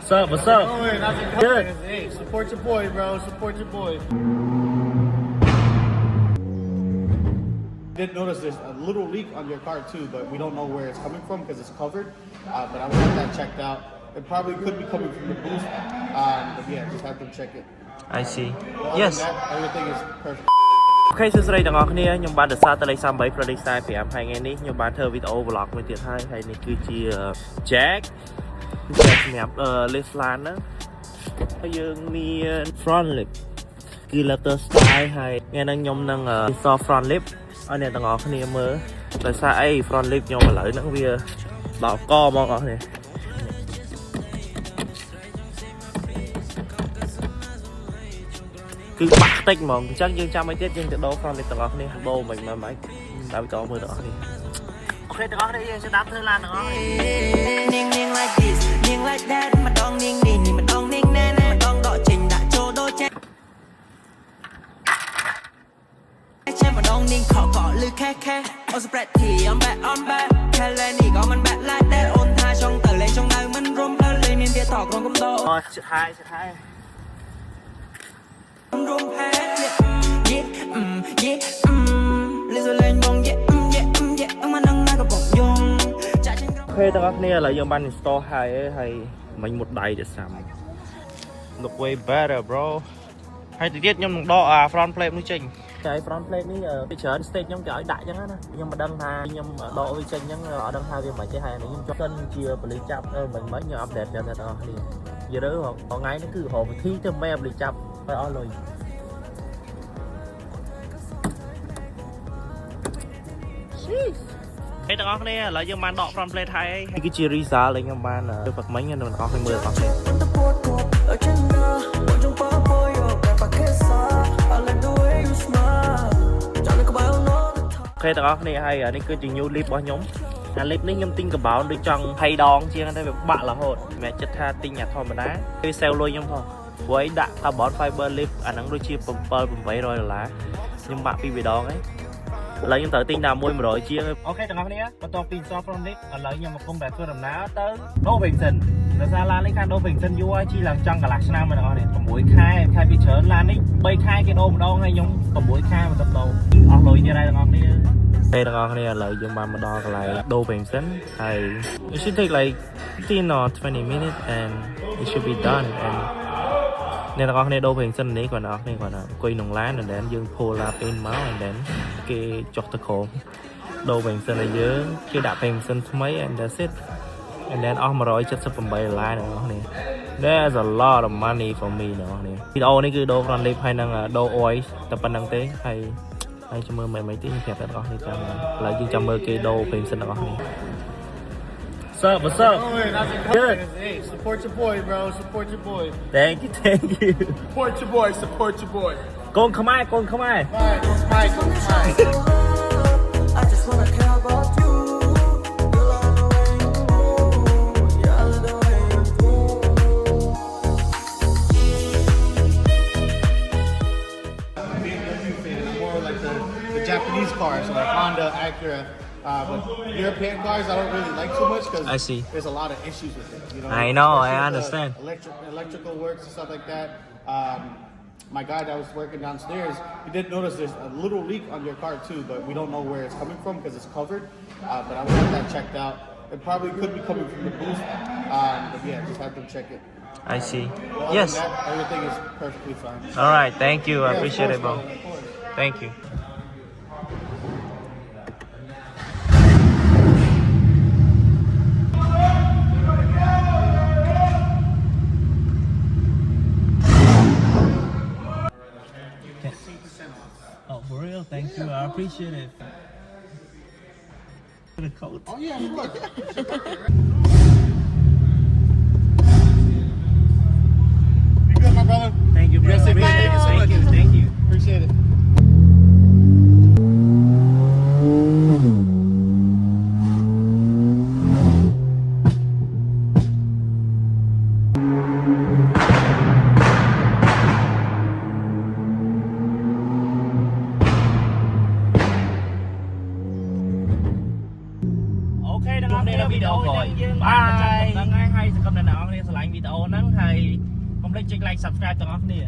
What's up? What's up? Good. Hey, support your boy, bro. Support your boy. Did notice there's a little leak on your car too, but we don't know where it's coming from because it's covered. But I will have that checked out. It probably could be coming from the boost. But yeah, just have them check it. I see. Other Yes. than that, everything is perfect. អូខេសួស្តីទាំងអស់គ្នាខ្ញុំបានទៅសារតលេខ38 Product 45ថ្ងៃនេះខ្ញុំបានធ្វើវីដេអូ vlog មួយទៀតហើយនេះគឺជា Jack សម្រាប់ lift line ហ្នឹងហើយយើងមាន front lip គឺ letter style ហើយថ្ងៃនេះខ្ញុំនឹង install front lip ឲ្យអ្នកទាំងអស់គ្នាមើលដោយសារអី front lip ខ្ញុំឥឡូវហ្នឹងវាដល់កហ្មងអស់គ្នាគឺបាក់តិចហ្មងអញ្ចឹងយើងចាំឲ្យទៀតយើងទៅដូរ front lip ទាំងអស់គ្នាដូរមិនដល់វីដេអូមើលទាំងអស់គ្នាអូខេទាំងអស់គ្នាយើងស្ដាប់ធ្វើឡានទាំងអស់គ្នា Ning like this, ning like that ម្ដង ning នេះម្ដង ning ណែម្ដងដកចេញដាក់ចូលដូរចេញចេញម្ដង ning ខកកលឺខេអូ spread ទី on back ខែលែនេះក៏មិន back like that អូនថាចង់ទៅលេងចង់នៅមិនរំភើលេងមានទៀតតក្រុងកំដោអូជិតហើយរំភើយេលេសលេងបងយេមកនឹងណាក៏បងយំចាក់ចេញក្រុង អូខេទាំងអស់គ្នាឥឡូវយើងបាន install ហើយមិញមុតដៃទៅសាំ Look way better bro ហើយទៅទៀតខ្ញុំនឹងដក front plate នោះចេញតែ front plate នេះពីច្រើន stage ខ្ញុំគេឲ្យដាក់អញ្ចឹងណាខ្ញុំមិនដឹងថាខ្ញុំដកវាចេញអញ្ចឹងអត់ដឹងថាវាមិនទេហើយខ្ញុំចុះសិនជាបលិចាប់មិនខ្ញុំ update ដល់អ្នកទាំងអស់គ្នានិយាយទៅថ្ងៃនេះគឺរកវិធីទៅមែបលិចាប់ឲ្យអស់លុយហេទាំងអស់គ្នាឥឡូវយើងបានដក front plate ហើយនេះគឺជា result ដែលខ្ញុំបានធ្វើផឹកមិញអ្នកទាំងអស់គ្នាមើលអស់គ្នាអូខេទាំងអស់គ្នាហើយនេះគឺជា new lip របស់ខ្ញុំអា lip នេះខ្ញុំទិញកបោនដូចចង់20ដងជាងតែវាបាក់រហូតមិនចិត្តថាទិញអាធម្មតាគេសេលលុយខ្ញុំផងព្រោះឯងដាក់ carbon fiber lip អាហ្នឹងដូចជា$700-800ខ្ញុំបាក់ពី2ដងហើយឥឡូវខ្ញុំត្រូវទិញតាម100ជាងអូខេទាំងអស់គ្នាបន្ទាប់ពី install front lip ឥឡូវខ្ញុំកំពុងតែធ្វើដំណើរទៅ Dovington ដោយសារឡាននេះខាង Dovington យូរហើយជិះឡើងចង់កន្លះឆ្នាំហើយទាំងអស់គ្នា6ខែខែពីច្រើនឡាននេះ3ខែគេដូរម្ដងហើយខ្ញុំ6ខែបន្ទាប់ដូរអស់លុយទៀតហើយទាំងអស់គ្នាពេលទាំងអស់គ្នាឥឡូវយើងបានមកដល់កន្លែង Dovington ហើយ it should take like 15 or 20 minutes and it should be done and អ្នកទាំងអស់គ្នាដូរ Dovington នេះគាត់ទាំងអស់គ្នាគាត់អង្គុយក្នុងឡាន and then យើង pull up in មក and then គេចុះទៅក្រោមដូរ Dovington ឲ្យយើងគេដាក់ Dovington ថ្មី and that's it and then អស់$178អ្នកទាំងអស់គ្នា There's a lot of money for me អ្នកទាំងអស់គ្នាវីដេអូនេះគឺដូរ front lip ហើយនឹងដូរ oil តែប៉ុណ្្នឹងទេហើយចាំមើលមិនទេខ្ញុំប្រាប់អ្នកទាំងអស់គ្នាចាំឥឡូវយើងចាំមើលគេដូរ Dovington ទាំងអស់គ្នាWhat's up? Good. Hey, support your boy, bro. Support your boy. Thank you. Support your boy. Support your boy. កូនខ្មែរ Bye. Bye. I just wanna care about you. More like the Japanese cars, like Honda, Acura. But European cars, I don't really like too much because I see. There's a lot of issues with it. You know, I know, I especially with understand. Electrical works and stuff like that. My guy that was working downstairs, he did notice there's a little leak on your car too, but we don't know where it's coming from because it's covered. But I will have that checked out. It probably could be coming from the boost. But yeah, just have them check it. I see. Other Yes. than that, everything is perfectly fine. All right. Thank you. I Yeah, of appreciate it, course, bro. of course. Thank you. Oh, for real? Thank you. I appreciate it. For the coat. Oh yeah, look. You good, my brother? Thank you, bro. Yes, thank you so much. Thank you. Appreciate it. Ok, đang update video rồi. Bye. ស្រឡាញ់វីដេអូហ្នឹងហើយកុំភ្លេចចុច like subscribe ទាំងអស់គ្នា